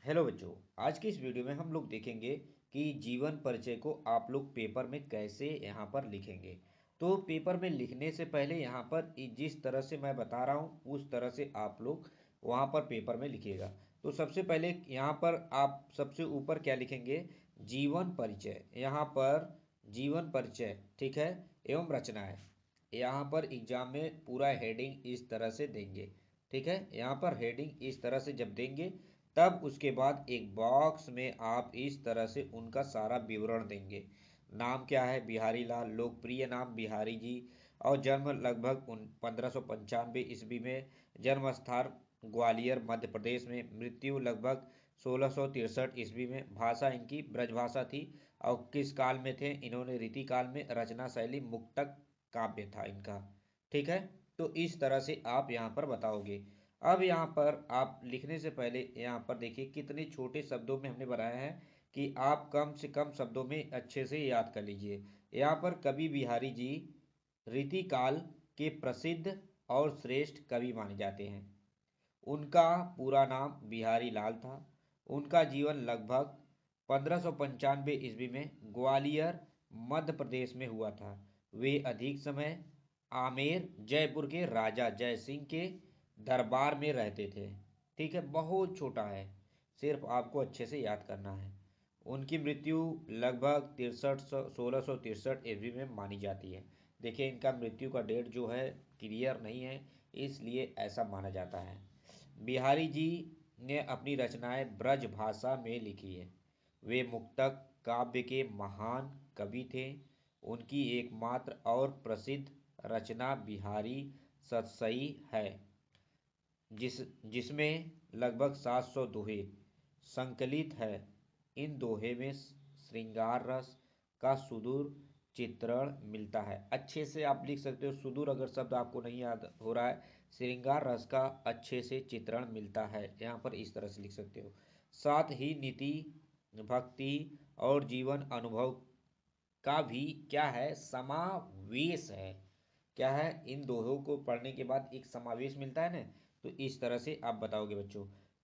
Hello बच्चों। आज की इस वीडियो में हम लोग देखेंगे कि जीवन परिचय को आप लोग पेपर में कैसे यहाँ पर लिखेंगे। तो पेपर में लिखने से पहले यहाँ पर जिस तरह से मैं बता रहा हूँ उस तरह से आप लोग वहाँ पर पेपर में लिखिएगा। तो सबसे पहले यहाँ पर आप सबसे ऊपर क्या लिखेंगे, जीवन परिचय। यहाँ पर जीवन परिचय, ठीक है, एवं रचनाएं। यहाँ पर एग्जाम में पूरा हेडिंग इस तरह से देंगे, ठीक है। यहाँ पर हेडिंग इस तरह से जब देंगे तब उसके बाद एक बॉक्स में आप इस तरह से उनका सारा विवरण देंगे। नाम क्या है, बिहारी लाल, लोकप्रिय नाम बिहारी जी, और जन्म लगभग 1595 ईस्वी में, जन्म स्थान ग्वालियर मध्य प्रदेश में, मृत्यु लगभग 1663 ईस्वी में, भाषा इनकी ब्रजभाषा थी, और किस काल में थे इन्होंने, रीति काल में, रचना शैली मुक्तक काव्य था इनका, ठीक है। तो इस तरह से आप यहाँ पर बताओगे। अब यहाँ पर आप लिखने से पहले यहाँ पर देखिए कितने छोटे शब्दों में हमने बनाया है कि आप कम से कम शब्दों में अच्छे से याद कर लीजिए। यहाँ पर कवि बिहारी जी रीतिकाल के प्रसिद्ध और श्रेष्ठ कवि माने जाते हैं। उनका पूरा नाम बिहारी लाल था। उनका जीवन लगभग 1595 ईस्वी में ग्वालियर मध्य प्रदेश में हुआ था। वे अधिक समय आमेर जयपुर के राजा जय सिंह के दरबार में रहते थे, ठीक है। बहुत छोटा है, सिर्फ आपको अच्छे से याद करना है। उनकी मृत्यु लगभग 1663 ईस्वी में मानी जाती है। देखिए इनका मृत्यु का डेट जो है क्लियर नहीं है, इसलिए ऐसा माना जाता है। बिहारी जी ने अपनी रचनाएं ब्रज भाषा में लिखी है। वे मुक्तक काव्य के महान कवि थे। उनकी एकमात्र और प्रसिद्ध रचना बिहारी सतसई है, जिसमें लगभग 700 दोहे संकलित है। इन दोहे में श्रृंगार रस का सुदूर चित्रण मिलता है। अच्छे से आप लिख सकते हो, सुदूर अगर शब्द आपको नहीं याद हो रहा है, श्रृंगार रस का अच्छे से चित्रण मिलता है, यहाँ पर इस तरह से लिख सकते हो। साथ ही नीति, भक्ति और जीवन अनुभव का भी क्या है, समावेश है। क्या है, इन दोहों को पढ़ने के बाद एक समावेश मिलता है ना। तो इस तरह से आप बताओगे बच्चों।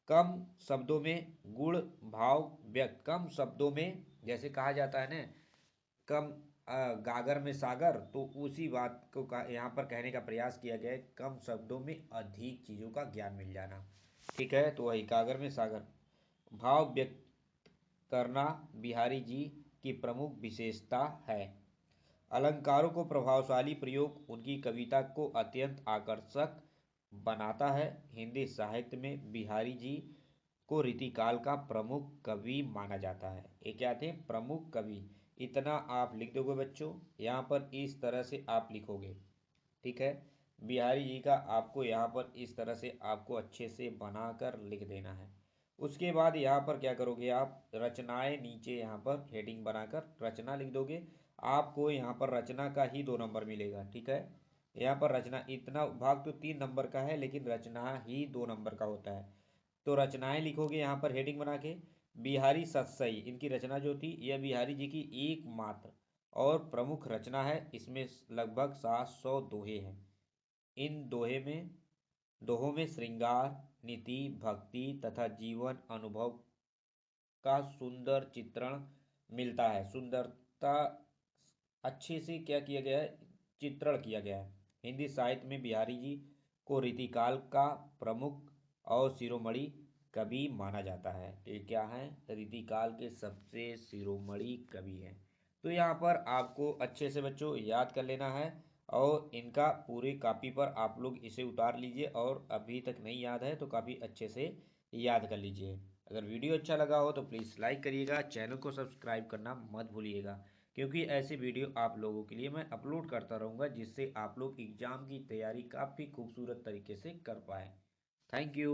कम शब्दों में गुण भाव व्यक्त, कम शब्दों में, जैसे कहा जाता है ना, कम गागर में सागर, तो उसी बात को यहाँ पर कहने का प्रयास किया गया है, कम शब्दों में अधिक चीजों का ज्ञान मिल जाना, ठीक है। तो वही गागर में सागर। भाव व्यक्त करना बिहारी जी की प्रमुख विशेषता है। अलंकारों को प्रभावशाली प्रयोग उनकी कविता को अत्यंत आकर्षक बनाता है। हिंदी साहित्य में बिहारी जी को रीतिकाल का प्रमुख कवि माना जाता है। ये क्या थे, प्रमुख कवि। इतना आप लिख दोगे बच्चों, यहाँ पर इस तरह से आप लिखोगे, ठीक है। बिहारी जी का आपको यहाँ पर इस तरह से आपको अच्छे से बनाकर लिख देना है। उसके बाद यहाँ पर क्या करोगे, आप रचनाएं, नीचे यहाँ पर हेडिंग बनाकर रचना लिख दोगे। आपको यहाँ पर रचना का ही 2 नंबर मिलेगा, ठीक है। यहाँ पर रचना, इतना भाग तो 3 नंबर का है, लेकिन रचना ही 2 नंबर का होता है। तो रचनाएं लिखोगे यहाँ पर हेडिंग बना के। बिहारी सतसई, इनकी रचना जो थी यह बिहारी जी की एकमात्र और प्रमुख रचना है। इसमें लगभग 700 दोहे हैं। इन दोहों में श्रृंगार, नीति, भक्ति तथा जीवन अनुभव का सुंदर चित्रण मिलता है। सुंदरता अच्छे से क्या किया गया है, चित्रण किया गया है। हिंदी साहित्य में बिहारी जी को रीतिकाल का प्रमुख और शिरोमणि कवि माना जाता है। ये क्या है, रीतिकाल के सबसे शिरोमणि कवि हैं। तो यहाँ पर आपको अच्छे से बच्चों याद कर लेना है, और इनका पूरी कॉपी पर आप लोग इसे उतार लीजिए, और अभी तक नहीं याद है तो काफ़ी अच्छे से याद कर लीजिए। अगर वीडियो अच्छा लगा हो तो प्लीज़ लाइक करिएगा, चैनल को सब्सक्राइब करना मत भूलिएगा, क्योंकि ऐसे वीडियो आप लोगों के लिए मैं अपलोड करता रहूँगा, जिससे आप लोग एग्ज़ाम की तैयारी काफ़ी खूबसूरत तरीके से कर पाएँ। Thank you.